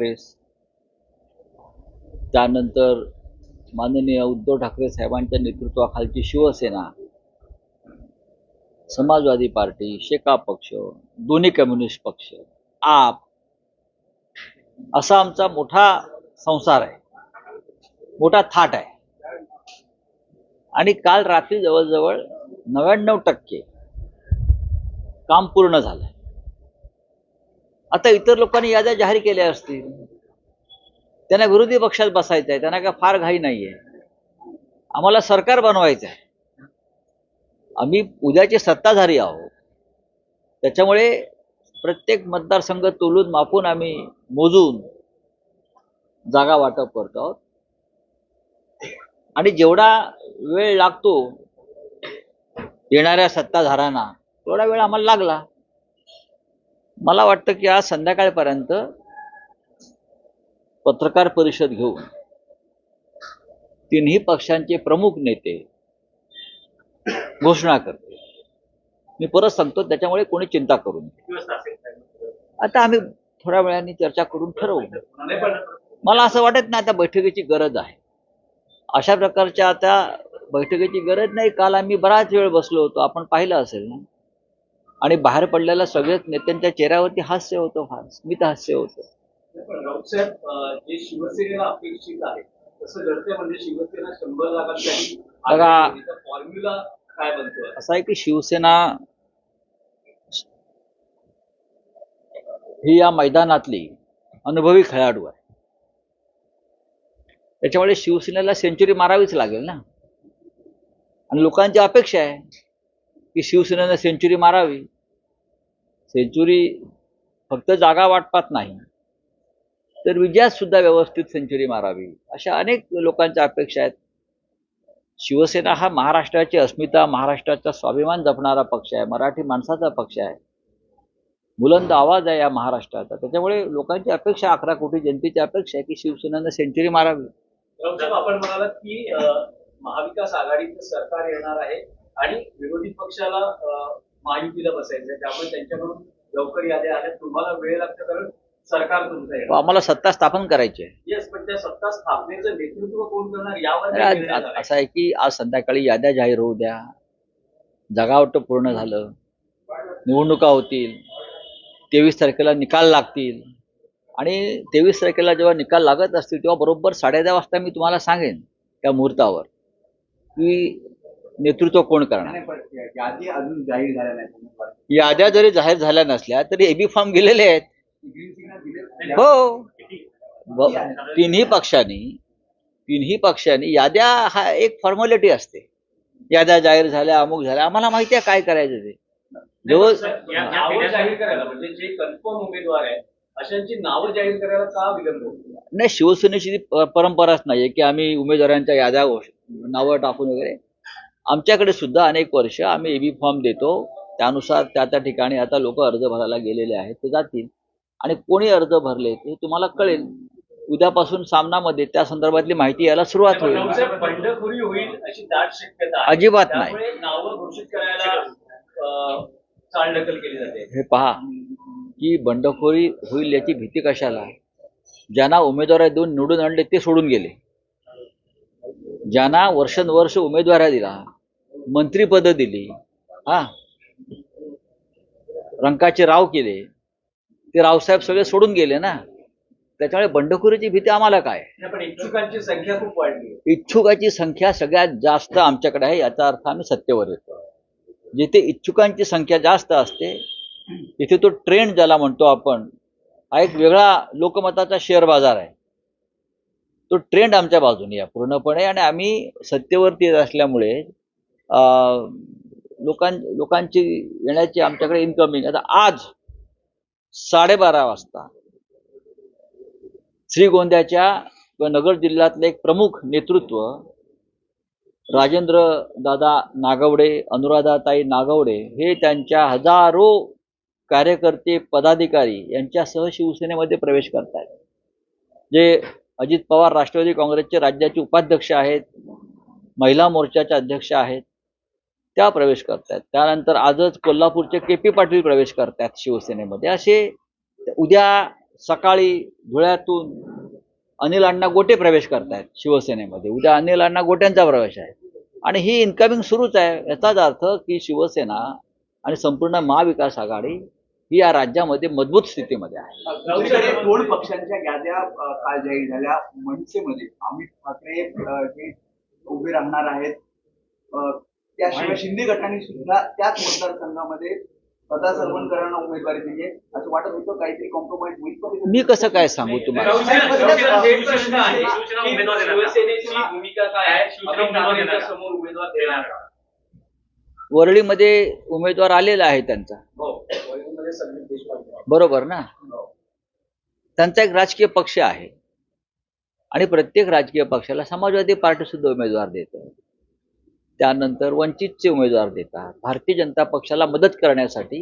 काँग्रेस, त्यानंतर माननीय उद्धव ठाकरे साहेबांच्या नेतृत्वाखालची शिवसेना, समाजवादी पार्टी, शेका पक्ष, दोन्ही कम्युनिस्ट पक्ष, आप, असा आमचा मोठा संसार आहे, मोठा थाट आहे. आणि काल रात्री जवळजवळ 99% काम पूर्ण झालंय. आता इतर लोकांनी याद्या जाहीर केल्या असतील, त्यांना विरोधी पक्षात बसायचं आहे, त्यांना काय फार घाई नाहीये. आम्हाला सरकार बनवायचं आहे, आम्ही उद्याचे सत्ताधारी आहोत. त्याच्यामुळे प्रत्येक मतदारसंघ तोलून मापून आम्ही मोजून जागा वाटप करतो आहोत. आणि जेवढा वेळ लागतो येणाऱ्या सत्ताधाऱ्यांना तेवढा वेळ आम्हाला लागला. मला वाटतं की आज संध्याकाळपर्यंत पत्रकार परिषद घेऊन तिन्ही पक्षांचे प्रमुख नेते घोषणा करते. मी परत सांगतो, त्याच्यामुळे कोणी चिंता करू नये. आता आम्ही थोड्या वेळाने चर्चा करून ठरवू. मला असं वाटत नाही आता बैठकीची गरज आहे. अशा प्रकारच्या आता बैठकीची गरज नाही. काल आम्ही बराच वेळ बसलो होतो, आपण पाहिलं असेल ना. आणि बाहेर पडलेल्या सगळ्याच नेत्यांच्या चेहऱ्यावरती हास्य होतं, फार स्मित हास्य होतं. जे शिवसेनेला अपेक्षित आहे तसं घडते, म्हणजे शिवसेना 100 जागांसाठी बघा, फॉर्म्युला काय बनतो? असं आहे की शिवसेना ही या मैदानातली अनुभवी खेळाडू आहे. त्याच्यामुळे शिवसेनेला सेंचुरी मारावीच लागेल ना. आणि लोकांची अपेक्षा आहे की शिवसेनेनं सेंचुरी मारावी. सेंचुरी फक्त जागा वाटपात नाही, तर विजयात सुद्धा व्यवस्थित सेंचुरी मारावी, अशा अनेक लोकांच्या अपेक्षा आहेत. शिवसेना हा महाराष्ट्राची अस्मिता, महाराष्ट्राचा स्वाभिमान जपणारा पक्ष आहे, मराठी माणसाचा पक्ष आहे, बुलंद आवाज आहे या महाराष्ट्राचा. त्याच्यामुळे लोकांची अपेक्षा, 11 कोटी जनतेची अपेक्षा आहे की शिवसेनेनं सेंचुरी मारावी. आपण म्हणालात की महाविकास आघाडीचं सरकार येणार आहे आणि विरोधी पक्षाला महायुतीला बसायचं आहे, त्यामुळे त्यांच्याकडून लवकर याद्या आल्या. तुम्हाला वेळ लागतं कारण सरकार तुमचं आहे. आम्हाला सत्ता स्थापन करायची आहे. येस, पण त्या सत्ता स्थापनेचं नेतृत्व कोण करणार यावर असं आहे की आज संध्याकाळी याद्या जाहीर होऊ द्या, जागावाटप पूर्ण झालं, निवडणुका होतील, 23 तारखेला निकाल लागतील. आणि 23 तारखेला जेव्हा निकाल लागत असतील तेव्हा बरोबर 10:30 वाजता मी तुम्हाला सांगेन त्या मुहूर्तावर की नेतृत्व कोण करणार. यादी अजून जाहीर झाल्या नाही. याद्या जरी जाहीर झाल्या नसल्या तरी एबी फॉर्म गेलेले आहेत. हो, तिन्ही पक्षांनी याद्या हा एक फॉर्मॅलिटी असते. याद्या जाहीर झाल्या, अमुक झाल्या, आम्हाला माहिती आहे काय करायचं ते. जाहीर करायला म्हणजे जे कन्फर्म उमेदवार आहेत अशांची नावं जाहीर करायला का विलंब होतो? नाही, शिवसेनेची परंपराच नाहीये की आम्ही उमेदवारांच्या याद्या नावं टाकून वगैरे. आमच्याकडे सुद्धा अनेक वर्ष आम्ही एबी फॉर्म देतो, त्यानुसार त्या ठिकाणी आता लोक अर्ज भरायला गेलेले आहेत, ते जातील. आणि कोणी अर्ज भरले ते तुम्हाला कळेल. उद्यापासून सामनामध्ये त्या संदर्भातली माहिती यायला सुरुवात होईल. बंडखोरी होईल अशी दाट शक्यता अजिबात नाही. नावं घोषित करायला चालढकल केली जाते. हे पहा की बंडखोरी होईल याची भीती कशाला. ज्यांना उमेदवार देऊन निवडून आणले ते सोडून गेले, ज्यांना वर्षानुवर्ष उमेदवाऱ्या दिला, मंत्रीपद दिली, रंकाचे राव केले, ते रावसाहेब सगळे सोडून गेले ना. त्याच्यामुळे बंडखोरीची भीती आम्हाला काय. पण इच्छुकांची संख्या खूप वाढली. इच्छुकाची संख्या सगळ्यात जास्त आमच्याकडे आहे, याचा अर्थ आम्ही सत्तेवर येतो. जिथे इच्छुकांची संख्या जास्त असते तिथे तो ट्रेंड ज्याला म्हणतो आपण, हा एक वेगळा लोकमताचा शेअर बाजार आहे. तो ट्रेंड आमच्या बाजूने आहे पूर्णपणे. आणि आम्ही सत्तेवरती येत असल्यामुळे लोकांची येण्याची आमच्याकडे इन्कमिंग. आता आज 12:30 वाजता श्रीगोंद्याच्या व नगर जिल्ह्यातले एक प्रमुख नेतृत्व राजेंद्र दादा नागवडे, अनुराधाताई नागवडे हे त्यांच्या हजारो कार्यकर्ते, पदाधिकारी यांच्यासह शिवसेनेमध्ये प्रवेश करतात. जे अजित पवार राष्ट्रवादी काँग्रेसचे राज्याचे उपाध्यक्ष आहेत, महिला मोर्चाचे अध्यक्ष आहेत, त्या प्रवेश करतात. त्यानंतर आजच कोल्हापूरचे KP पाटील प्रवेश करतात शिवसेनेमध्ये. असे उद्या सकाळी धुळ्यातून अनिल अण्णा गोटे प्रवेश करतायत शिवसेनेमध्ये, उद्या अनिल अण्णा गोट्यांचा प्रवेश आहे आणि ही इन्कमिंग सुरूच आहे. याचाच अर्थ की शिवसेना आणि संपूर्ण महाविकास आघाडी ही या राज्यामध्ये मजबूत स्थितीमध्ये आहे. दुसरीकडे दोन पक्षांच्या याद्या काल जाहीर झाल्या. मनसेमध्ये अमित ठाकरे हे उभे राहणार आहेत. त्याशिवाय शिंदे गटाने सुद्धा त्याच मतदारसंघामध्ये सदा सरवणकरांना उमेदवारी दिली आहे. असं वाटत होतं काहीतरी कॉम्प्रोमाइज होईल, पण मी कसं काय सांगू तुम्हाला? थेट प्रश्न आहे की शिवसेनेची भूमिका काय आहे? शिवसेना समोर उमेदवार देणार का? वरळीमध्ये उमेदवार आलेला आहे त्यांचा, हो, वरळीमध्ये संदीप देशपांडे. बरोबर ना? त्यांचा एक राजकीय पक्ष आहे आणि प्रत्येक राजकीय पक्षाला समाजवादी पार्टी सुद्धा उमेदवार देतं, त्यानंतर वंचितचे उमेदवार देतात. भारतीय जनता पक्षाला मदत करण्यासाठी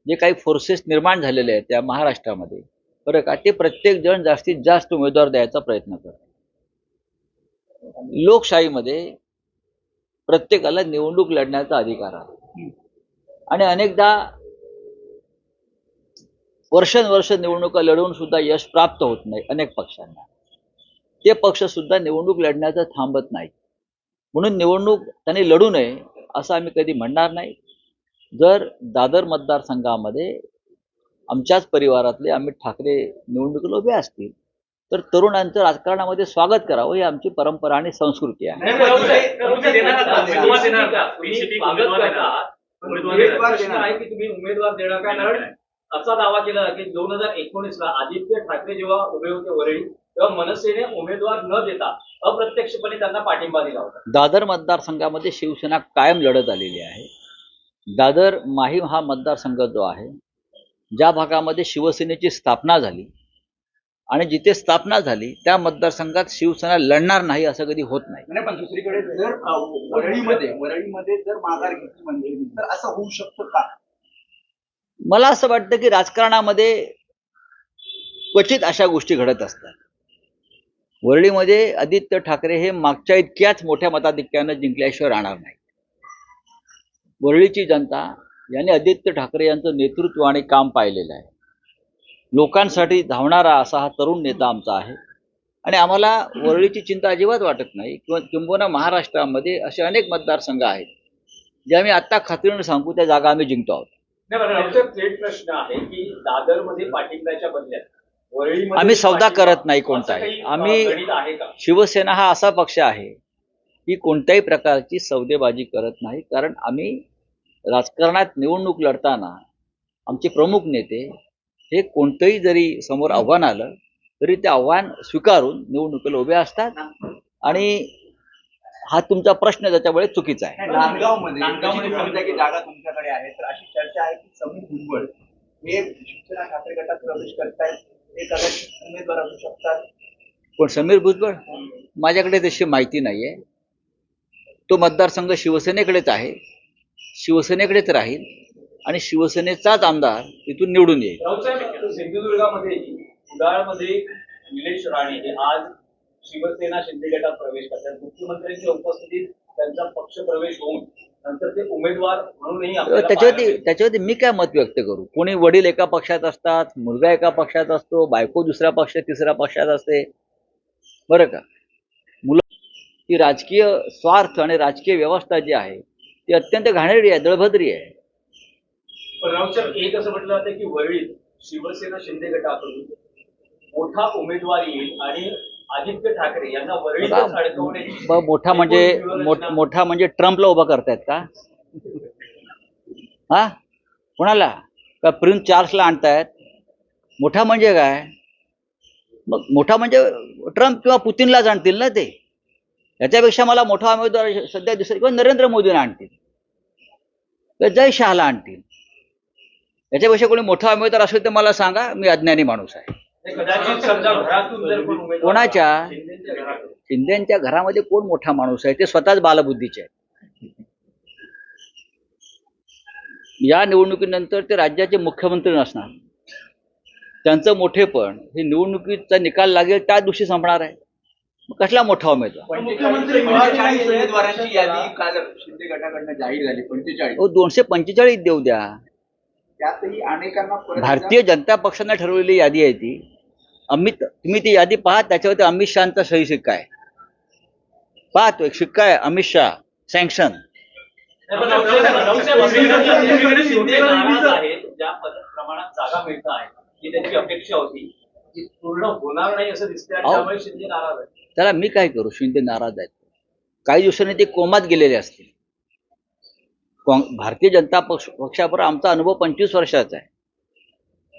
जे काही फोर्सेस निर्माण झालेले आहेत त्या महाराष्ट्रामध्ये, बरं का, ते प्रत्येक जण जास्तीत जास्त उमेदवार द्यायचा प्रयत्न करतात. लोकशाहीमध्ये प्रत्येकाला निवडणूक लढण्याचा अधिकार आहे आणि अनेकदा वर्षानुवर्ष निवडणुका लढवून सुद्धा यश प्राप्त होत नाही अनेक पक्षांना. ते पक्ष सुद्धा निवडणूक लढण्याचं थांबत नाही. म्हणून निवडणूक त्यांनी लढू नये असं आम्ही कधी म्हणणार नाही. जर दादर मतदारसंघामध्ये आमच्याच परिवारातले अमित ठाकरे निवडणुकीला उभे असतील तर तरुणांचं राजकारणामध्ये स्वागत करावं ही आमची परंपरा आणि संस्कृती आहे. तुम्ही उमेदवार देणार का? कारण असा दावा केला की 2019ला आदित्य ठाकरे जेव्हा उभे होते वरळी, तेव्हा मनसेने उमेदवार न देता अप्रत्यक्षपणे त्यांना पाठिंबा दिला होता. दादर मतदारसंघामध्ये शिवसेना कायम लढत आलेली आहे. दादर माहीम हा मतदारसंघ जो आहे, ज्या भागामध्ये शिवसेनेची स्थापना झाली आणि जिथे स्थापना झाली त्या मतदारसंघात शिवसेना लढणार नाही असं कधी होत नाही. पण दुसरीकडे जर वरळीमध्ये जर माघार घेतली म्हणजे तर असं होऊ शकतं का? मला असं वाटतं की राजकारणामध्ये क्वचित अशा गोष्टी घडत असतात. वरळीमध्ये आदित्य ठाकरे हे मागच्या इतक्याच मोठ्या मताधिक्यानं जिंकल्याशिवाय राहणार नाही. वरळीची जनता यांनी आदित्य ठाकरे यांचं नेतृत्व आणि काम पाहिलेलं आहे. लोकांसाठी धावणारा असा हा तरुण नेता आमचा आहे आणि आम्हाला वरळीची चिंता अजिबात वाटत नाही. किंबहुना महाराष्ट्रामध्ये असे अनेक मतदारसंघ आहेत जे आम्ही आत्ता खात्रीने सांगू त्या जागा आम्ही जिंकतो आहोत. थेट प्रश्न आहे की दादरमध्ये पाठिंब्याच्या बदल्यात वरळीमध्ये आम्ही सौदा करत नाही कोणताही. गणित आम्ही आहे का? शिवसेना हा असा पक्ष आहे की कोणत्याही प्रकारची सौदेबाजी करत नाही. कारण आम्ही राजकारणात निवडणूक लढताना आमचे प्रमुख नेते हे कोणतंही जरी समोर आव्हान आलं तरी ते आव्हान स्वीकारून निवडणुकीला उभे असतात. आणि हा तुमचा प्रश्न त्याच्यामुळे चुकीचा आहे. नांदगावमध्ये समजा की जागा तुमच्याकडे आहे, तर अशी चर्चा आहे की समीर भुजबळ हे शिवसेना ठाकरे गटात प्रवेश करतायत, हे कदाचित उमेदवार असू शकतात. पण समीर भुजबळ, माझ्याकडे तशी माहिती नाहीये. तो मतदारसंघ शिवसेनेकडेच आहे, शिवसेनेकडेच राहील आणि शिवसेनेचाच आमदार तिथून निवडून येईल. राऊतसाहेब, सिंधुदुर्गामध्ये कुडाळमध्ये निलेश राणे हे आज शिवसेना शिंदे गटात प्रवेश करतात. मुख्यमंत्र्यांच्या उपस्थितीत त्यांचा पक्ष प्रवेश होऊन नंतर ते उमेदवार म्हणूनही आपल्याला त्याच्यावरती मी काय मत व्यक्त करू? कोणी वडील एका पक्षात असतात, मुलगा एका पक्षात असतो, बायको दुसऱ्या पक्षात तिसऱ्या पक्षात असते, बरं का. मुलं ही राजकीय स्वार्थ आणि राजकीय व्यवस्था जी आहे ती अत्यंत घाणेरडी आहे, दळभद्री आहे. पण राऊतसाहेब, एक असं म्हटलं जातं की वरळीत शिवसेना शिंदे गटाकडून मोठा उमेदवार येईल आणि आदित्य ठाकरे यांना वरळीतच अडकवण्याची मोठा म्हणजे ट्रम्पला उभा करतायत का? हा, कोणाला? का प्रिन्स चार्ल्सला आणतायत? मोठा म्हणजे काय? मग मोठा म्हणजे ट्रम्प किंवा पुतिनलाच आणतील ना ते. याच्यापेक्षा मला मोठा उमेदवार सध्या दिसेल किंवा नरेंद्र मोदींना आणतील किंवा जय शहाला आणतील. याच्यापेक्षा कोणी मोठा उमेदवार असेल तर मला सांगा, मी अज्ञानी माणूस आहे. कदाचित समजा घरातून जर कोण उमेदवार कोणाच्या? शिंदेच्या घरातून. शिंदेच्या घरामध्ये कोण मोठा माणूस आहे? ते स्वतःच बालबुद्धीचे आहेत. या निवडणुकीनंतर ते राज्याचे मुख्यमंत्री नसणार. त्यांचं मोठेपण हे निवडणुकीचा निकाल लागेल त्या दिवशी संपणार आहे. कसला मोठा उमेदवार? मुख्यमंत्री 45 उमेदवारांची यादी काल शिंदे गटाकडनं जाहीर झाली. 45. 245 देऊ द्या. त्यातही अनेकांना भारतीय जनता पक्षाने ठरवलेली यादी आहे ती. तुम्ही ती यादी पहा, त्याच्यावरती अमित शहाचा सही शिक्का आहे. पहा, तो एक शिक्का आहे, अमित शहा सँक्शन. शिंदे नाराज आहेत ज्या प्रमाणात जागा मिळत आहे ही त्यांची अपेक्षा होती ती पूर्ण होणार नाही असं दिसतंय आणि अहो. त्यामुळे शिंदे नाराज आहेत. त्याला मी काय करू? शिंदे नाराज आहेत. काही दिवसांनी ते कोमात गेलेले असतील. भारतीय जनता पक्षाबरोबर आमचा अनुभव 25 वर्षाचा आहे.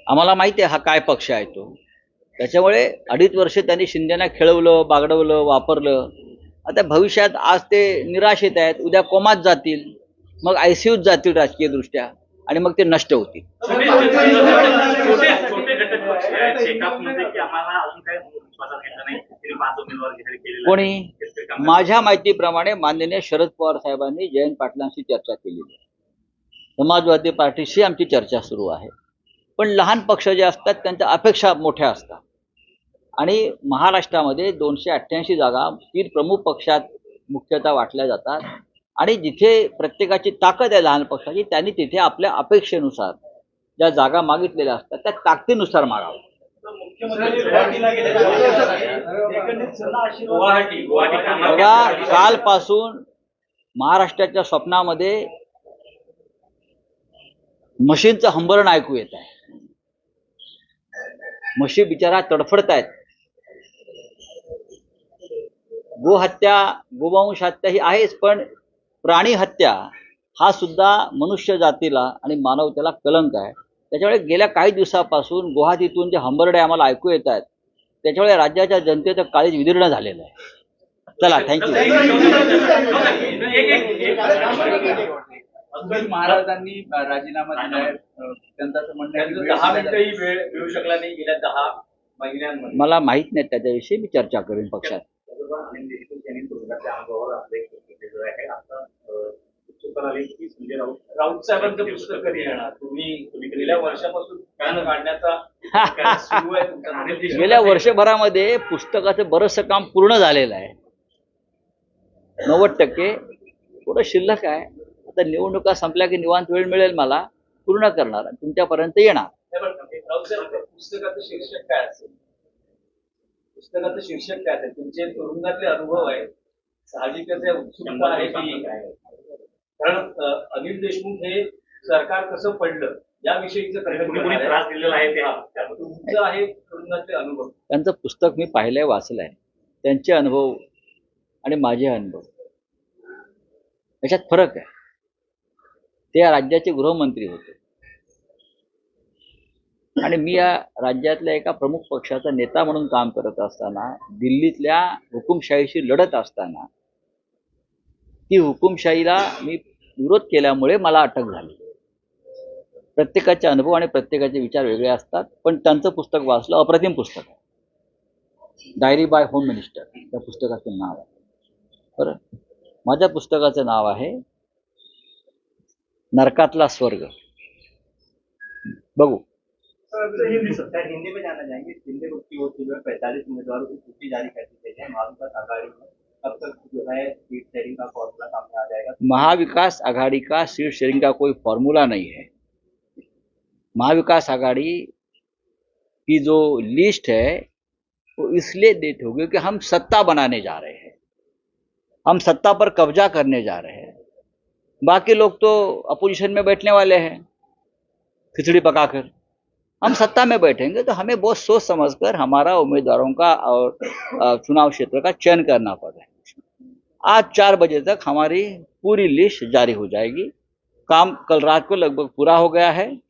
आम्हाला माहिती आहे हा काय पक्ष आहे तो. त्याच्यामुळे 2.5 वर्ष त्यांनी शिंदेना खेळवलं, बागडवलं, वापरलं. आता भविष्यात आज ते निराशेत आहेत, उद्या कोमात जातील, मग ICUत जातील राजकीय दृष्ट्या, आणि मग ते नष्ट होतील. छोटे घटक पक्ष आहेत शेकापमध्ये की आम्हाला अजून काही विश्वासात घेतलं नाही. त्यांनी 5 उमेदवार जाहीर केलेले कोणी? माझ्या माहितीप्रमाणे माननीय शरद पवार साहेबांनी जयंत पाटलांशी चर्चा केलेली आहे. समाजवादी पार्टीशी आमची चर्चा सुरू आहे. पण लहान पक्ष जे असतात त्यांच्या अपेक्षा मोठ्या असतात, आणि महाराष्ट्रामध्ये 288 जागा 3 प्रमुख पक्षात मुख्यतः वाटल्या जातात, आणि जिथे प्रत्येकाची ताकद आहे लहान पक्षाची, त्यांनी तिथे आपल्या अपेक्षेनुसार ज्या जागा मागितलेल्या असतात त्या ताकदीनुसार मागावं. बघा, कालपासून महाराष्ट्राच्या स्वप्नामध्ये म्हशींचं हंबरण ऐकू येत आहे. म्हशी बिचारा तडफडत आहेत. गोहत्या, गोवंश हत्या ही आहेच, पण प्राणी हत्या हा सुद्धा मनुष्य जातीला आणि मानवतेला कलंक आहे. त्याच्यामुळे गेल्या काही दिवसापासून गुवाहाटीतून जे हंबरडे आम्हाला ऐकू येत आहेत, त्याच्यामुळे राज्याच्या जनतेचं काळीज विदीर्ण झालेलं आहे. चला, थँक्यू. महाराजांनी राजीनामा दिलाय, त्यांचं असं म्हणणं आहे की वेळ 10 मिनिटंही वेळ मिळू शकला नाही गेल्या 10 महिन्यांमध्ये. मला माहित नाही, त्याच्याविषयी मी चर्चा करेन पक्षात. राऊत साहेबांचं पुस्तक कधी येणार? तुम्ही गेल्या वर्षापासून कान काढण्याचा सुरू आहे तुमचा. गेल्या वर्षभरामध्ये पुस्तकाचं बरंचसं काम पूर्ण झालेलं आहे. 90% थोडं शिल्लक आहे. आता निवडणुका संपल्या की निवांत वेळ मिळेल, मला पूर्ण करणार आणि तुमच्यापर्यंत येणार. राऊत साहेब, पुस्तकाचं शीर्षक काय असेल? पुस्तकाचं शीर्षक काय असेल? तुमचे तुरुंगातले अनुभव आहेत, साहजिकच आहे, उत्सुकता आहे की कारण अनिल देशमुख हे सरकार कसं पडलं याविषयीचं त्रास दिलेला आहे ते तुमचं आहे तुरुंगातले अनुभव. त्यांचं पुस्तक मी पाहिलंय, वाचलंय. त्यांचे अनुभव आणि माझे अनुभव याच्यात फरक आहे. ते या राज्याचे गृहमंत्री होते आणि मी या राज्यातल्या एका प्रमुख पक्षाचा नेता म्हणून काम करत असताना, दिल्लीतल्या हुकुमशाहीशी लढत असताना, ती हुकुमशाहीला मी विरोध केल्यामुळे मला अटक झाली. प्रत्येकाचे अनुभव आणि प्रत्येकाचे विचार वेगळे असतात. पण त्यांचं पुस्तक वाचलं, अप्रतिम पुस्तक आहे. डायरी बाय होम मिनिस्टर त्या पुस्तकाचं नाव आहे. बरं, माझ्या पुस्तकाचं नाव आहे नरकातला स्वर्ग. बघू. हिंदी में जाना चाहेंगे. हिंदी की ओर से 45 उम्मीदवारों की सूची जारी कर दी गई है. महाविकास आघाड़ी में अब तक जो है सीट शेयरिंग का फॉर्मूला सामने आ जाएगा. महाविकास आघाड़ी का सीट शेयरिंग का कोई फॉर्मूला नहीं है. महाविकास आघाड़ी की जो लिस्ट है वो इसलिए डेट होगी कि हम सत्ता बनाने जा रहे हैं, हम सत्ता पर कब्जा करने जा रहे हैं. बाकी लोग तो अपोजिशन में बैठने वाले हैं खिचड़ी पकाकर. हम सत्ता में बैठेंगे तो हमें बहुत सोच समझकर हमारा उम्मीदवारों का और चुनाव क्षेत्र का चयन करना पड़ रहा है. आज 4 बजे तक हमारी पूरी लिस्ट जारी हो जाएगी. काम कल रात को लगभग पूरा हो गया है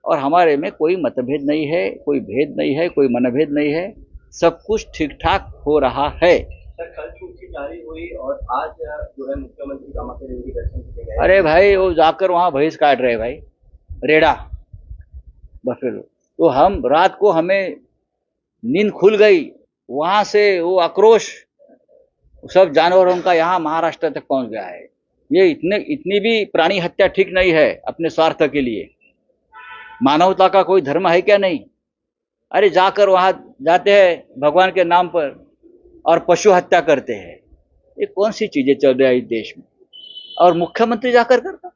और हमारे में कोई मतभेद नहीं है, कोई भेद नहीं है, कोई मनभेद नहीं है. सब कुछ ठीक ठाक हो रहा है. सर, कल सूची जारी हुई और आज जो है मुख्यमंत्री कामाख्या देवी के दर्शन किए गए. अरे भाई, वो जाकर वहाँ भैंस काट रहे भाई, रेडा बफेलो. तो हम रात को हमें नींद खुल गई, वहां से वो आक्रोश सब जानवरों का यहाँ महाराष्ट्र तक पहुंच गया है. ये इतनी भी प्राणी हत्या ठीक नहीं है अपने स्वार्थ के लिए. मानवता का कोई धर्म है क्या? नहीं. अरे जाकर वहां जाते हैं भगवान के नाम पर और पशु हत्या करते हैं. ये कौन सी चीजें चल रही है इस देश में? और मुख्यमंत्री जाकर करता.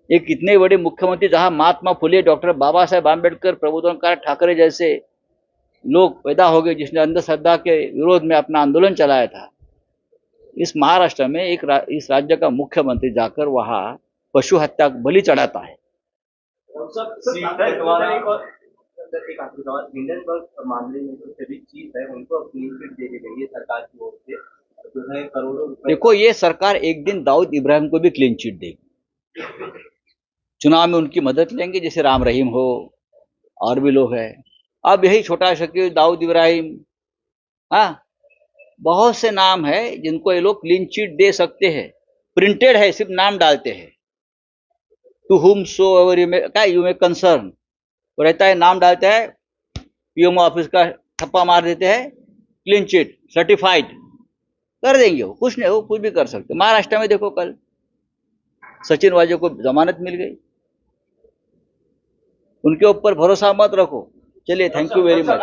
एक इतने बड़े मुख्यमंत्री जहां महात्मा फुले, डॉक्टर बाबा साहेब आम्बेडकर, प्रबोधनकार ठाकरे जैसे लोग पैदा हो गए जिसने अंधश्रद्धा के विरोध में अपना आंदोलन चलाया था, इस महाराष्ट्र में इस राज्य का मुख्यमंत्री जाकर वहाँ पशु हत्या बलि चढ़ाता है। एक आखिरी सवाल, हिंडनबर्ग मामले में जो सभी चीज है उनको क्लीन चिट दे दी गई है सरकार की ओर से, जो है करोड़ों रुपए। देखो, ये सरकार एक दिन दाऊद इब्राहिम को भी क्लीन चिट देगी, चुनाव में उनकी मदद लेंगे, जैसे राम रहीम हो और भी लोग हैं। अब यही छोटा शकील, दाऊद इब्राहिम, हाँ, बहुत से नाम है जिनको ये लोग क्लीन चिट दे सकते हैं। प्रिंटेड है, सिर्फ नाम डालते हैं, to whom so ever you may concern, वो रहता है, नाम डालते हैं, पीएमओ ऑफिस का ठप्पा मार देते हैं, क्लीन चिट सर्टिफाइड कर देंगे। वो कुछ नहीं, वो कुछ भी कर सकते। महाराष्ट्र में देखो, कल सचिन वाजे को जमानत मिल गई। उनके ऊपर भरोसा मत रखो। चलिए, थैंक यू वेरी मच।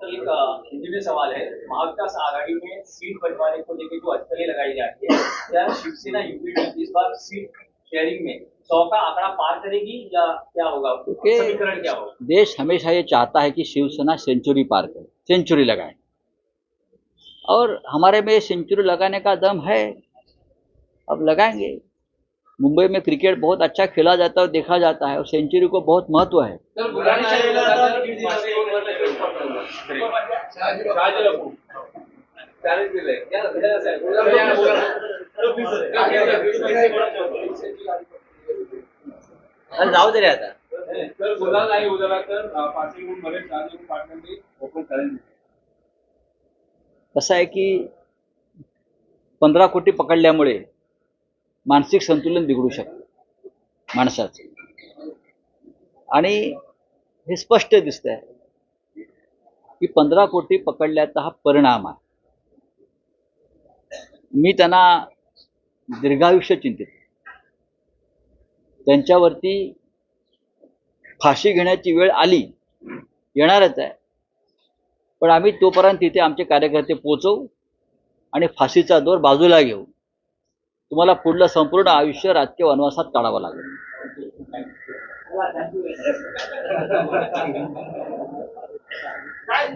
एक हिंदी में सवाल है, महाविकास आघाड़ी में सीट बंटवारे को लेकर जो अटकलें लगाई जा रही है, क्या शिवसेना यूपीडी इस बार सीट शेयरिंग में 100 का आंकड़ा पार करेगी या क्या होगा? समीकरण क्या होगा? देश हमेशा ये चाहता है कि शिवसेना सेंचुरी पार करे, सेंचुरी लगाए, और हमारे में सेंचुरी लगाने का दम है। अब लगाएंगे। मुंबई में क्रिकेट बहुत अच्छा खेला जाता है और देखा जाता है, और सेंचुरी को बहुत महत्व है। जाऊ दे रे आता. तर गुलाल नाही उद्याला तर पाचवीहून मध्ये शहाजीहून पाटलांनी ओपन करेल. कसं आहे की 15 कोटी पकडल्यामुळे मानसिक संतुलन बिघडू शकतं माणसाचं, आणि हे स्पष्ट दिसतंय की 15 कोटी पकडल्याचा हा परिणाम आहे. मी त्यांना दीर्घायुष्य चिंतित, त्यांच्यावरती फाशी घेण्याची वेळ आली, येणारच आहे, पण आम्ही तोपर्यंत तिथे आमचे कार्यकर्ते पोहोचवू आणि फाशीचा दोर बाजूला घेऊ. तुम्हाला पुढलं संपूर्ण आयुष्य राजकीय वनवासात काढावं लागेल. काय